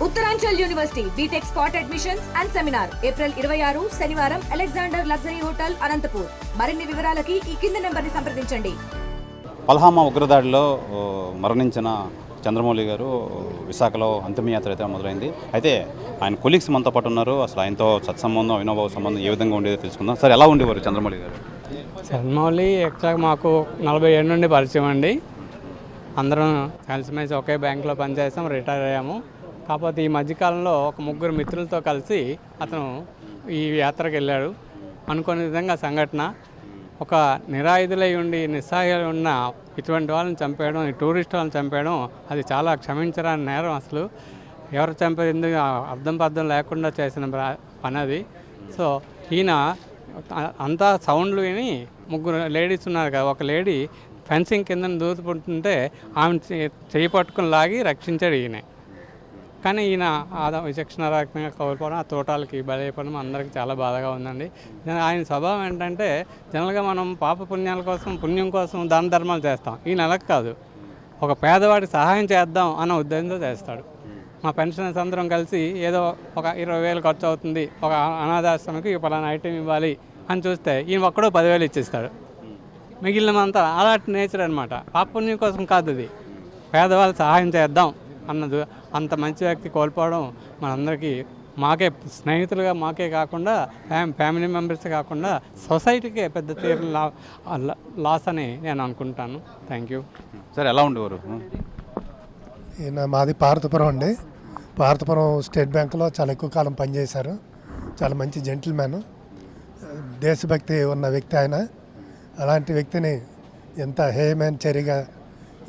Uttaranchal university BTech spot admissions and seminar April 26 శనివారం Alexander luxury hotel Anantapur. మరిన్ని వివరాలకి ఈ కింది నెంబర్ని సంప్రదించండి. పల్హామా ఉగ్రదాడిలో మరణించిన చంద్రమౌళి గారు విశాఖలో అంతిమయాత్ర అయితే మొదలైంది. అయితే ఆయన కొలీగ్స్ మనతో పాటు ఉన్నారు. అసలు ఆయనతో సత్సంబంధం అవినాభావ సంబంధం ఏ విధంగా ఉండేదో తెలుసుకుందాం. సార్, ఎలా ఉండేవారు చంద్రమౌళి గారు? చంద్రమౌళి యాక్చువల్గా మాకు 40 ఏళ్ళ నుండి పరిచయం అండి. అందరం కలిసిమెలిసి ఒకే బ్యాంకులో పనిచేసాం, రిటైర్ అయ్యాము. కాకపోతే ఈ మధ్యకాలంలో ఒక 3 మిత్రులతో కలిసి అతను ఈ యాత్రకు వెళ్ళాడు. అనుకోని విధంగా సంఘటన, ఒక నిరాయుధులై ఉండి నిస్సహాయాలు ఉన్న ఇటువంటి వాళ్ళని చంపేయడం, ఈ టూరిస్ట్ వాళ్ళని చంపేయడం అది చాలా క్షమించరాని నేరం. అసలు ఎవరు చంపేది అర్థం లేకుండా చేసిన పని అది. సో ఈయన అంతా సౌండ్లు విని 3 లేడీస్ ఉన్నారు కదా, ఒక లేడీ ఫెన్సింగ్ కింద దూసుకుంటుంటే ఆమె చేయి పట్టుకుని లాగి రక్షించాడు ఈయన. కానీ ఈయన విచక్షణారహితంగా కోల్పోవడం, ఆ తోటాలకి బలైపోవడం అందరికీ చాలా బాధగా ఉందండి. ఆయన స్వభావం ఏంటంటే, జనరల్గా మనం పుణ్యాల కోసం, పుణ్యం కోసం దాన ధర్మాలు చేస్తాం. ఈయన అలా కాదు, ఒక పేదవాడికి సహాయం చేద్దాం అన్న ఉద్దేశంతో చేస్తాడు. మా పెన్షనర్స్ అందరం కలిసి ఏదో ఒక 20,000 ఖర్చు అవుతుంది, ఒక అనాథాశ్రమకి పలానా ఐటెం ఇవ్వాలి అని చూస్తే ఈయన ఒక్కడో 10,000 ఇచ్చేస్తాడు. మిగిలినమంతా అలాంటి నేచర్ అనమాట. పుణ్యం కోసం కాదు, అది పేదవాళ్ళు సహాయం చేద్దాం అన్నది. అంత మంచి వ్యక్తి కోల్పోవడం మనందరికీ, మాకే స్నేహితులుగా మాకే కాకుండా ఫ్యామిలీ మెంబర్స్ కాకుండా సొసైటీకే పెద్ద తీరు లాస్ అని నేను అనుకుంటాను. Thank you. సార్, ఎలా ఉండేవారు? ఈయన మాది పార్వతీపురం అండి. పార్వతీపురం స్టేట్ బ్యాంకులో చాలా ఎక్కువ కాలం పనిచేశారు. చాలా మంచి జెంటిల్మ్యాన్, దేశభక్తి ఉన్న వ్యక్తి ఆయన. అలాంటి వ్యక్తిని ఎంత హేయమైన చర్యగా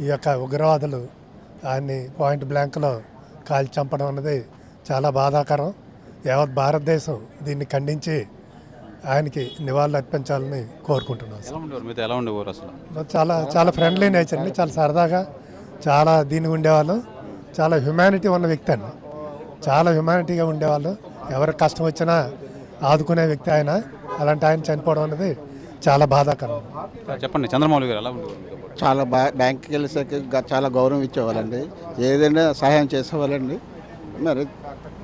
ఈ యొక్క ఉగ్రవాదులు ఆయన్ని పాయింట్ బ్లాంక్లో కాల్చి చంపడం అన్నది చాలా బాధాకరం. యావత్ భారతదేశం దీన్ని ఖండించి ఆయనకి నివాళులు అర్పించాలని కోరుకుంటున్నాం. ఎలా ఉండేవారు అసలు? చాలా ఫ్రెండ్లీ నేచర్ అండి, చాలా సరదాగా, చాలా దీనికి ఉండేవాళ్ళు. చాలా హ్యుమానిటీ ఉన్న వ్యక్తి అండి, చాలా హ్యుమానిటీగా ఉండేవాళ్ళు. ఎవరికి కష్టం వచ్చినా ఆదుకునే వ్యక్తి ఆయన. అలాంటి ఆయన చనిపోవడం అనేది చాలా బాధాకరం. చెప్పండి, చంద్రమౌళి గారు ఎలా ఉండేవారు? చాలా బ్యాంక్కి వెళ్ళేసరికి చాలా గౌరవం ఇచ్చేవాళ్ళండి, ఏదైనా సహాయం చేసేవాళ్ళండి. మరి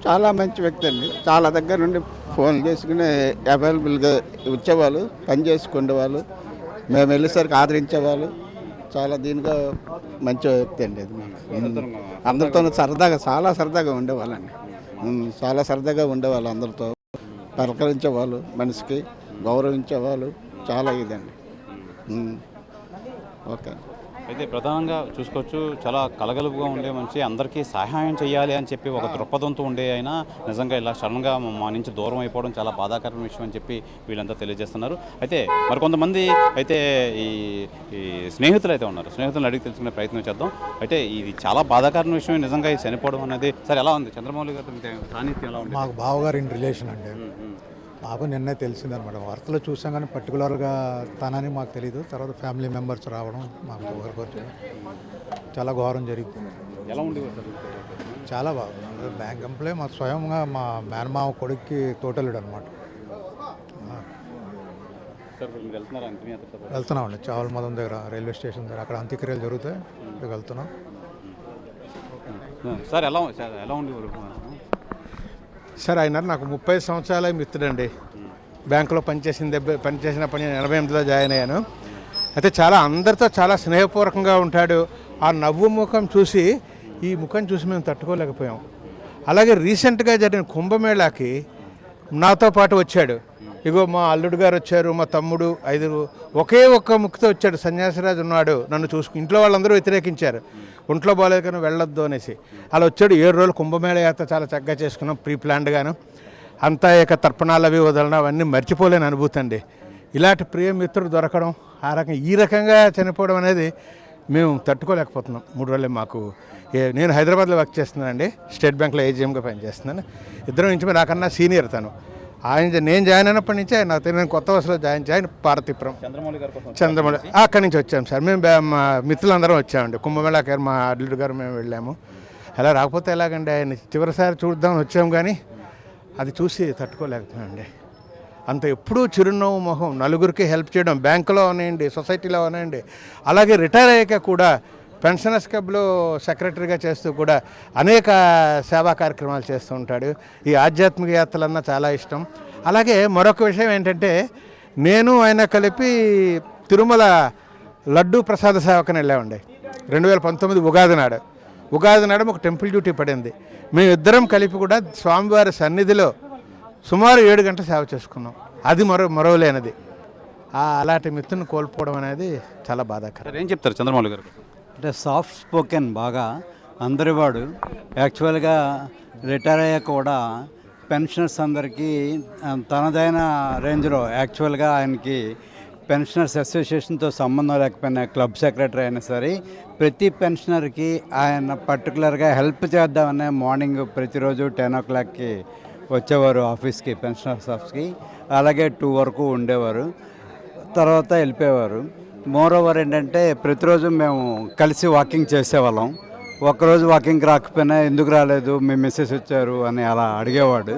చాలా మంచి వ్యక్తి అండి. చాలా దగ్గర నుండి ఫోన్ చేసుకుని అవైలబుల్గా వచ్చేవాళ్ళు, పని చేసుకునేవాళ్ళు, మేము వెళ్ళేసరికి ఆదరించేవాళ్ళు. చాలా దీనిగా మంచి వ్యక్తి అండి. అది అందరితో చాలా సరదాగా ఉండేవాళ్ళండి. చాలా సరదాగా ఉండేవాళ్ళు, అందరితో పలకరించేవాళ్ళు, మనిషికి గౌరవించేవాళ్ళు. చాలా ఇదండి. ఓకే. అయితే ప్రధానంగా చూసుకోవచ్చు, చాలా కలగలుపుగా ఉండే మనిషి, అందరికీ సహాయం చేయాలి అని చెప్పి ఒక దృక్పథంతో ఉండే ఆయన నిజంగా ఇలా సడన్గా మా నుంచి దూరం అయిపోవడం చాలా బాధాకరమైన విషయం అని చెప్పి వీళ్ళంతా తెలియజేస్తున్నారు. అయితే మరికొంతమంది అయితే ఈ స్నేహితులు అయితే ఉన్నారు, స్నేహితులను అడిగి తెలుసుకునే ప్రయత్నం చేద్దాం. అయితే ఇది చాలా బాధాకరమైన విషయం నిజంగా ఈ చనిపోవడం అనేది. సరే, ఎలా ఉంది చంద్రమౌళి గారు సాన్నిధ్యం ఎలా ఉంది? మాకు బావగారు ఇన్ రిలేషన్ అండి. మాకు నిన్నే తెలిసిందనమాట. వార్తలో చూసాం కానీ పర్టికులర్గా తనని మాకు తెలియదు. తర్వాత ఫ్యామిలీ మెంబర్స్ రావడం మాకు ఒకరికొకటి చాలా ఘోరం జరిగింది. ఎలా ఉండేది? చాలా బాగా బ్యాంక్ ఎంప్లాయ్, మా స్వయంగా మా మేనమావ కొడుక్కి తోటలుడు అనమాట. వెళ్తున్నామండి చావల్ మదం దగ్గర, రైల్వే స్టేషన్ దగ్గర, అక్కడ అంత్యక్రియలు జరుగుతాయి, ఇక్కడికి వెళ్తున్నాం. సార్, ఎలా ఉండేవారు? సార్, ఆయన నాకు 30 సంవత్సరాల మిత్రుడండి. బ్యాంకులో పనిచేసినప్పటి 88లో జాయిన్ అయ్యాను. అయితే అందరితో చాలా స్నేహపూర్వకంగా ఉంటాడు. ఆ నవ్వు ముఖం చూసి, ఈ ముఖం చూసి మేము తట్టుకోలేకపోయాం. అలాగే రీసెంట్గా జరిగిన కుంభమేళాకి నాతో పాటు వచ్చాడు. ఇగో మా అల్లుడు గారు వచ్చారు, మా తమ్ముడు, 5 ఒకే ఒక్క ముక్కుతో వచ్చాడు. సన్యాసిరాజు ఉన్నాడు, నన్ను ఇంట్లో వాళ్ళందరూ వ్యతిరేకించారు, ఒంట్లో బాగాలేదు కానీ వెళ్ళొద్దు అనేసి. అలా వచ్చాడు. 7 రోజులు కుంభమేళ యాత్ర చాలా చక్కగా చేసుకున్నాం, ప్రీ ప్లాన్డ్గాను. అంతా తర్పణాలు అవి వదలడం అవన్నీ మర్చిపోలేని అనుభూతి అండి. ఇలాంటి ప్రియ మిత్రుడు దొరకడం, ఈ రకంగా చనిపోవడం అనేది మేము తట్టుకోలేకపోతున్నాం. 3 రోజులే మాకు. నేను హైదరాబాద్లో వర్క్ చేస్తున్నానండి, స్టేట్ బ్యాంక్లో ఏజీఎంగా పనిచేస్తున్నాను. ఇద్దరం నుంచి నాకన్నా సీనియర్ తను. నేను జాయిన్ అయినప్పటి నుంచే నేను కొత్త వలసలో జాయిన్ ఆయన పార్వతీపురం చంద్రమౌళి అక్కడి నుంచి వచ్చాము సార్. మేము మా మిత్రులందరం వచ్చామండి కుంభమేళాకి. మా అల్లుడు గారు మేము వెళ్ళాము. అలా రాకపోతే ఎలాగండి, ఆయన చివరిసారి చూద్దామని వచ్చాము కానీ అది చూసి తట్టుకోలేకపోయామండి. అంత ఎప్పుడూ చిరునవ్వు మొహం, నలుగురికి హెల్ప్ చేయడం, బ్యాంకులో ఉన్నాయండి, సొసైటీలో ఉన్నాయండి. అలాగే రిటైర్ అయ్యాక కూడా పెన్షనర్స్ క్లబ్లో సెక్రటరీగా చేస్తూ కూడా అనేక సేవా కార్యక్రమాలు చేస్తూ ఉంటాడు. ఈ ఆధ్యాత్మిక యాత్రలన్నా చాలా ఇష్టం. అలాగే మరొక విషయం ఏంటంటే, నేను ఆయన కలిపి తిరుమల లడ్డూ ప్రసాద సేవకని వెళ్ళామండి 2019 ఉగాది నాడు ఒక టెంపుల్ డ్యూటీ పడింది. మేమిద్దరం కలిపి కూడా స్వామివారి సన్నిధిలో సుమారు 7 గంటల సేవ చేసుకున్నాం. అది మరవలేనిది. అలాంటి మిత్రుని కోల్పోవడం అనేది చాలా బాధాకరం. ఏం చెప్తారు చంద్రమౌళి గారు? అంటే సాఫ్ట్ స్పోకెన్, బాగా అందరివాడు. యాక్చువల్గా రిటైర్ అయ్యాక కూడా పెన్షనర్స్ అందరికీ తనదైన రేంజ్లో, యాక్చువల్గా ఆయనకి పెన్షనర్స్ అసోసియేషన్తో సంబంధం లేకపోయినా క్లబ్ సెక్రటరీ అయినా సరే ప్రతి పెన్షనర్కి ఆయన పర్టికులర్గా హెల్ప్ చేద్దామనే మార్నింగ్ ప్రతిరోజు 10 o'clockకి వచ్చేవారు ఆఫీస్కి, పెన్షనర్స్ ఆఫీస్కి. అలాగే 2 వరకు ఉండేవారు, తర్వాత వెళ్ళిపోయేవారు. మోరోవర్ ఏంటంటే ప్రతిరోజు మేము కలిసి వాకింగ్ చేసేవాళ్ళం. ఒక్కరోజు వాకింగ్ రాకపోయినా ఎందుకు రాలేదు, మీ మిస్సెస్ వచ్చారు అని అలా అడిగేవాడు.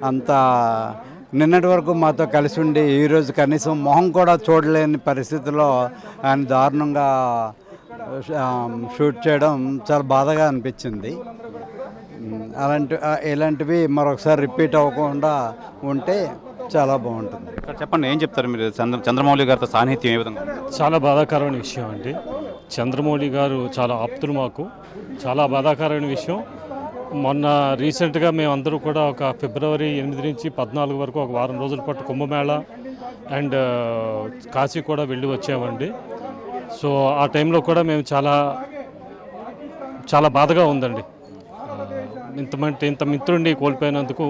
అంత నిన్నటి వరకు మాతో కలిసి ఉండి ఈరోజు కనీసం మొహం కూడా చూడలేని పరిస్థితిలో ఆయన దారుణంగా షూట్ చేయడం చాలా బాధగా అనిపించింది. ఇలాంటివి మరొకసారి రిపీట్ అవ్వకుండా ఉంటే చాలా బాగుంటుంది. చెప్పండి, ఏం చెప్తారు మీరు చంద్రమౌళి గారితో సాన్నిహిత్యం ఏ విధంగా? చాలా బాధాకరమైన విషయం అండి. చంద్రమౌళి గారు చాలా ఆప్తులు మాకు. చాలా బాధాకరమైన విషయం. మొన్న రీసెంట్గా మేమందరూ కూడా ఒక ఫిబ్రవరి 8 నుంచి 14 వరకు ఒక వారం రోజుల పాటు కుంభమేళ అండ్ కాశీ కూడా వెళ్ళి వచ్చామండి. సో ఆ టైంలో కూడా మేము చాలా బాధగా ఉందండి. ఇంత మిత్రుడిని కోల్పోయినందుకు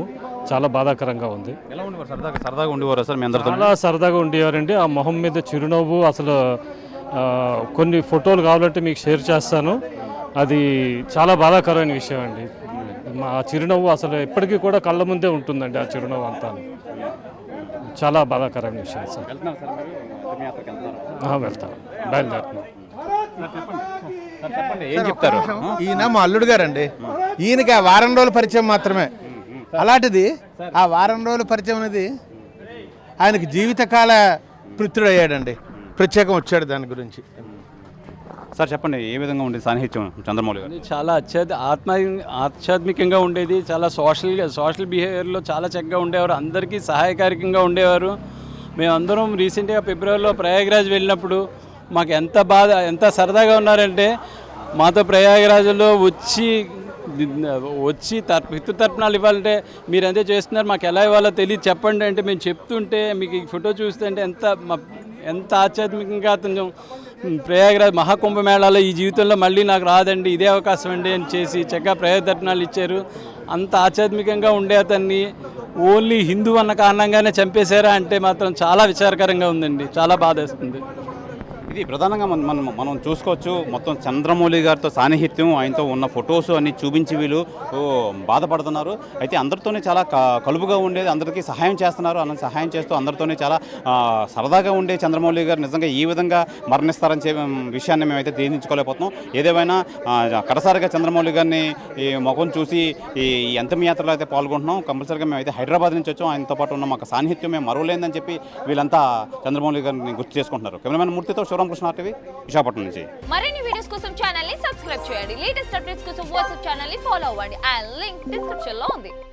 చాలా బాధాకరంగా ఉంది. ఎలా ఉండేవారు? సరదాగా ఉండేవారు సార్ మీ అందరితో? చాలా సరదాగా ఉండేవారండి. ఆ మొహం మీద చిరునవ్వు, అసలు కొన్ని ఫోటోలు కావాలంటే మీకు షేర్ చేస్తాను. అది చాలా బాధాకరమైన విషయం అండి. మా చిరునవ్వు అసలు ఎప్పటికీ కూడా కళ్ళ ముందే ఉంటుందండి. ఆ చిరునవ్వు అంతా చాలా బాధాకరమైన విషయం సార్. వెళ్తాను, బయలుదేరుతున్నాను. ఏం చెప్తారు? ఈయన మా అల్లుడు గారండి. ఈయనకి ఆ వారం రోజుల పరిచయం మాత్రమే. అలాంటిది ఆ వారం రోజుల పరిచయం అనేది ఆయనకి జీవితకాల పృత్రుడు అయ్యాడండి. ప్రత్యేకం వచ్చాడు దాని గురించి. సార్ చెప్పండి, ఏ విధంగా ఉండేది సాన్నిహిత్యం చంద్రమౌళి గారు? చాలా ఆధ్యాత్మికంగా ఉండేది. చాలా సోషల్ బిహేవియర్లో చాలా చక్కగా ఉండేవారు. అందరికీ సహాయకారికంగా ఉండేవారు. మేమందరం రీసెంట్గా ఫిబ్రవరిలో ప్రయాగరాజ్ వెళ్ళినప్పుడు మాకు ఎంత సరదాగా ఉన్నారంటే, మాతో ప్రయాగరాజ్లో వచ్చి పితృతర్పణాలు ఇవ్వాలంటే మీరు ఎంతే చేస్తున్నారు, మాకు ఎలా ఇవ్వాలో తెలియదు చెప్పండి అంటే మేము చెప్తుంటే మీకు ఈ ఫోటో చూస్తుంటే ఎంత ఆధ్యాత్మికంగా అతను ప్రయాగరాజ్ మహాకుంభమేళాలో ఈ జీవితంలో మళ్ళీ నాకు రాదండి, ఇదే అవకాశం అండి అని చేసి చక్కగా ప్రయాగతర్పణాలు ఇచ్చారు. అంత ఆధ్యాత్మికంగా ఉండే అతన్ని ఓన్లీ హిందూ అన్న కారణంగానే చంపేశారా అంటే మాత్రం చాలా విచారకరంగా ఉందండి. చాలా బాధేస్తుంది. ఇది ప్రధానంగా మనం చూసుకోవచ్చు. మొత్తం చంద్రమౌళి గారితో సాన్నిహిత్యం, ఆయనతో ఉన్న ఫొటోస్ అన్ని చూపించి వీళ్ళు బాధపడుతున్నారు. అయితే అందరితోనే చాలా కలుపుగా ఉండేది, అందరికీ సహాయం చేస్తున్నారు. అన్న సహాయం చేస్తూ అందరితోనే చాలా సరదాగా ఉండే చంద్రమౌళి గారు నిజంగా ఈ విధంగా మరణిస్తారని విషయాన్ని మేమైతే తీర్చించుకోలేకపోతున్నాం. ఏదేమైనా కడసారిగా చంద్రమౌళి గారిని ఈ ముఖం చూసి ఈ అంతిమయాత్రలో అయితే పాల్గొంటున్నాం. కంపల్సరీగా మేమైతే హైదరాబాద్ నుంచి వచ్చాం. ఆయనతో పాటు ఉన్న మాకు సాన్నిహిత్యం మేము మరవలేదని చెప్పి వీళ్ళంతా చంద్రమౌళి గారిని గుర్తు చేసుకుంటున్నారు. కెమెరామెన్ మూర్తితో శివరామకృష్ణ టీవీ, విశాఖపట్నం నుంచి. మరిన్ని వీడియోస్ కోసం ఛానల్ ని సబ్స్క్రైబ్ చేయండి. లేటెస్ట్ అప్డేట్స్ కోసం వాట్సాప్ ఛానల్ ని ఫాలో అవ్వండి. ఆ లింక్ డిస్క్రిప్షన్ లో ఉంది.